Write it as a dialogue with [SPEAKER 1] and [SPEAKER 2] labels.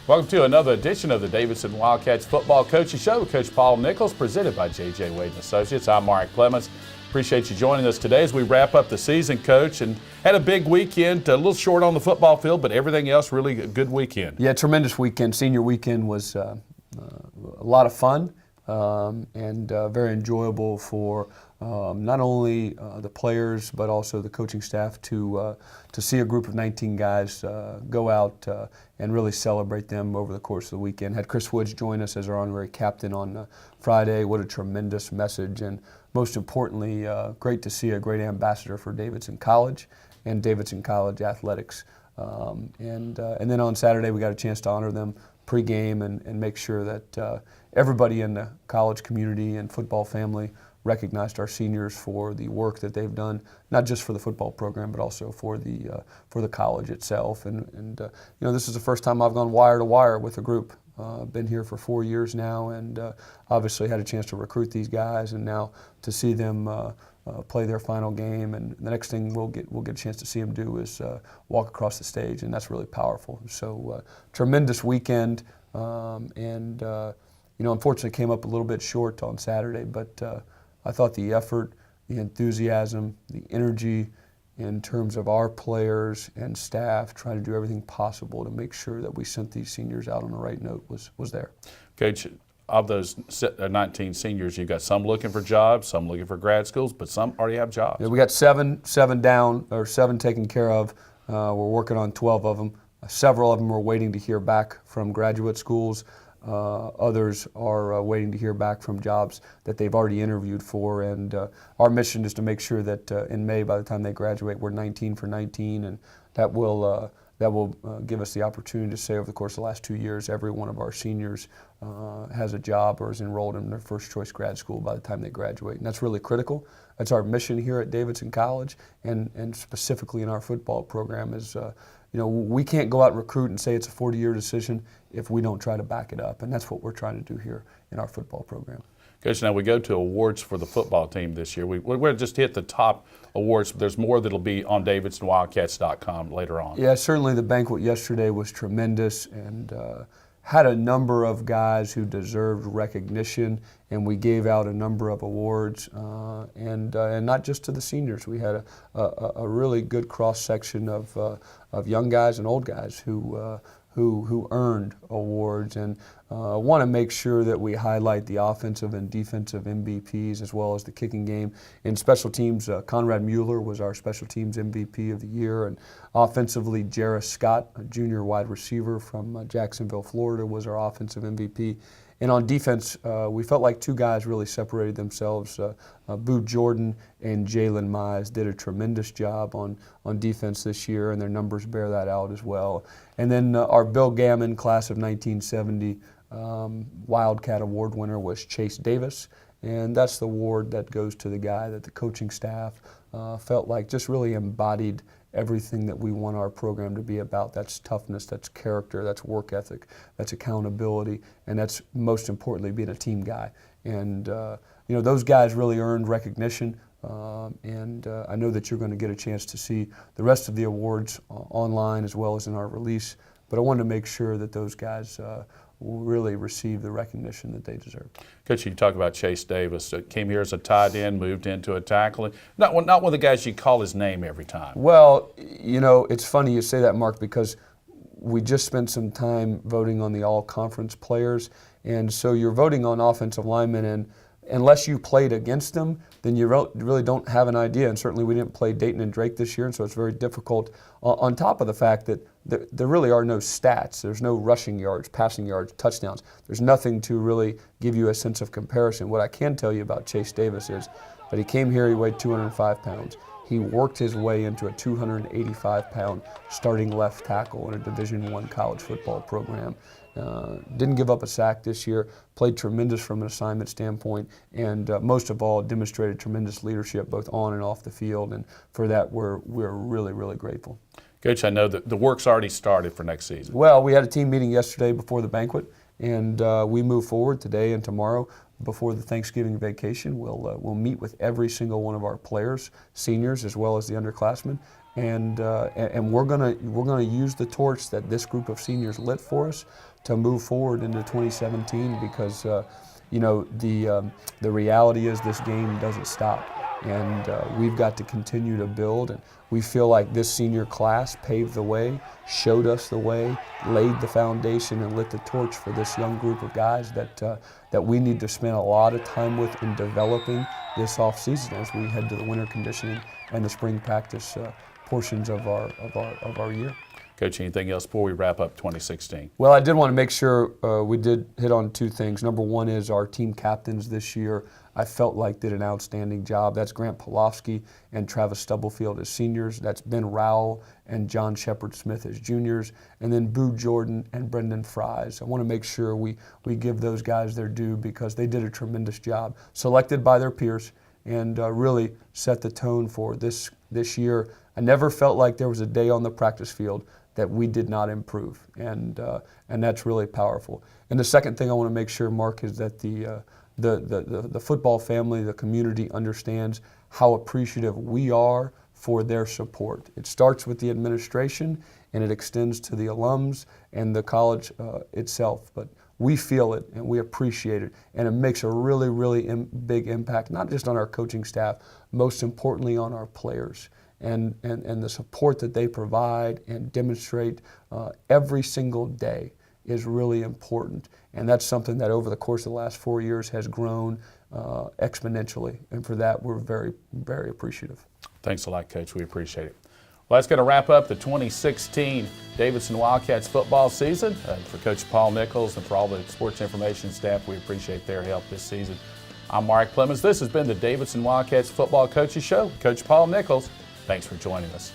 [SPEAKER 1] Welcome to another edition of the Davidson Wildcats Football Coaches Show with Coach Paul Nichols, presented by J.J. Wade & Associates. I'm Mark Clemens. Appreciate you joining us today as we wrap up the season, Coach, and had a big weekend, a little short on the football field, but everything else really a good weekend.
[SPEAKER 2] Yeah, tremendous weekend. Senior weekend was a lot of fun and very enjoyable for not only the players but also the coaching staff to see a group of 19 guys go out and really celebrate them over the course of the weekend. Had Chris Woods join us as our honorary captain on Friday. What a tremendous message, and most importantly, great to see a great ambassador for Davidson College and Davidson College athletics. And then on Saturday we got a chance to honor them pregame and make sure that everybody in the college community and football family recognized our seniors for the work that they've done, not just for the football program, but also for the college itself. And you know, this is the first time I've gone wire to wire with a group. Been here for 4 years now, and obviously had a chance to recruit these guys, and now to see them play their final game. And the next thing we'll get a chance to see them do is walk across the stage, and that's really powerful. So tremendous weekend, and you know, unfortunately came up a little bit short on Saturday, but I thought the effort, the enthusiasm, the energy in terms of our players and staff trying to do everything possible to make sure that we sent these seniors out on the right note was there.
[SPEAKER 1] Coach, of those 19 seniors, you've got some looking for jobs, some looking for grad schools, but some already have jobs.
[SPEAKER 2] Yeah, we got seven down, or 7 taken care of. We're working on 12 of them. Several of them are waiting to hear back from graduate schools. Others are waiting to hear back from jobs that they've already interviewed for, and our mission is to make sure that in May, by the time they graduate, we're 19 for 19, and that will give us the opportunity to say over the course of the last 2 years, every one of our seniors has a job or is enrolled in their first choice grad school by the time they graduate, and that's really critical. That's our mission here at Davidson College, and specifically in our football program is you know, we can't go out and recruit and say it's a 40-year decision if we don't try to back it up, and that's what we're trying to do here in our football program.
[SPEAKER 1] Coach, now we go to awards for the football team this year. We're just hit the top awards, but there's more that'll be on DavidsonWildcats.com later on.
[SPEAKER 2] Yeah, certainly the banquet yesterday was tremendous, and had a number of guys who deserved recognition, and we gave out a number of awards, and not just to the seniors. We had a really good cross-section of young guys and old guys who earned awards, and want to make sure that we highlight the offensive and defensive MVPs as well as the kicking game. In special teams, CONRAD MUELLER was our special teams MVP of the year, and offensively, JARIS Scott, a junior wide receiver from Jacksonville, Florida, was our offensive MVP. And on defense, we felt like 2 guys really separated themselves. Boo Jordan and JALEN MIZE did a tremendous job on defense this year, and their numbers bear that out as well. And then our Bill Gammon class of 1970 WILDCAT award winner was Chase Davis, and that's the award that goes to the guy that the coaching staff felt like just really embodied everything that we want our program to be about. That's toughness, that's character, that's work ethic, that's accountability, and that's most importantly being a team guy. And you know, those guys really earned recognition, and I know that you're going to get a chance to see the rest of the awards online as well as in our release, but I wanted to make sure that those guys will really receive the recognition that they deserve.
[SPEAKER 1] Coach, you talk about Chase Davis. Came here as a tight end, moved into a tackle. Not one of the guys you call his name every time.
[SPEAKER 2] Well, you know, it's funny you say that, Mark, because we just spent some time voting on the all-conference players, and so you're voting on offensive linemen, and unless you played against them, then you really don't have an idea. And certainly we didn't play Dayton and Drake this year, and so it's very difficult. On top of the fact that there really are no stats. There's no rushing yards, passing yards, touchdowns. There's nothing to really give you a sense of comparison. What I can tell you about Chase Davis is that he came here, he weighed 205 pounds. He worked his way into a 285-pound starting left tackle in a Division I college football program. Didn't give up a sack this year, played tremendous from an assignment standpoint, and most of all demonstrated tremendous leadership both on and off the field, and for that we're really, really grateful.
[SPEAKER 1] Coach, I know that the work's already started for next season.
[SPEAKER 2] Well, we had a team meeting yesterday before the banquet, and we move forward today and tomorrow. Before the Thanksgiving vacation, we'll meet with every single one of our players, seniors as well as the underclassmen, and we're gonna use the torch that this group of seniors lit for us to move forward into 2017, because you know, the reality is this game doesn't stop, and we've got to continue to build. And we feel like this senior class paved the way, showed us the way, laid the foundation, and lit the torch for this young group of guys that we need to spend a lot of time with in developing this off season as we head to the winter conditioning and the spring practice portions of our year.
[SPEAKER 1] Coach, anything else before we wrap up 2016?
[SPEAKER 2] Well, I did want to make sure we did hit on two things. Number one is our team captains this year, I felt like did an outstanding job. That's Grant Pawlowski and Travis Stubblefield as seniors. That's Ben Rowell and John Shepard Smith as juniors. And then Boo Jordan and Brendan Fries. I want to make sure we give those guys their due, because they did a tremendous job, selected by their peers, and really set the tone for this year. I never felt like there was a day on the practice field that we did not improve, and that's really powerful. And the second thing I want to make sure, Mark, is that the football family, the community, understands how appreciative we are for their support. It starts with the administration, and it extends to the alums and the college itself. But we feel it, and we appreciate it, and it makes a really, really big impact, not just on our coaching staff, most importantly on our players. And the support that they provide and demonstrate every single day is really important. And that's something that over the course of the last 4 years has grown exponentially. And for that, we're very, very appreciative.
[SPEAKER 1] Thanks a lot, Coach. We appreciate it. Well, that's going to wrap up the 2016 Davidson Wildcats football season. For Coach Paul Nichols and for all the sports information staff, we appreciate their help this season. I'm Mark Clemens. This has been the Davidson Wildcats Football Coaches Show. Coach Paul Nichols, thanks for joining us.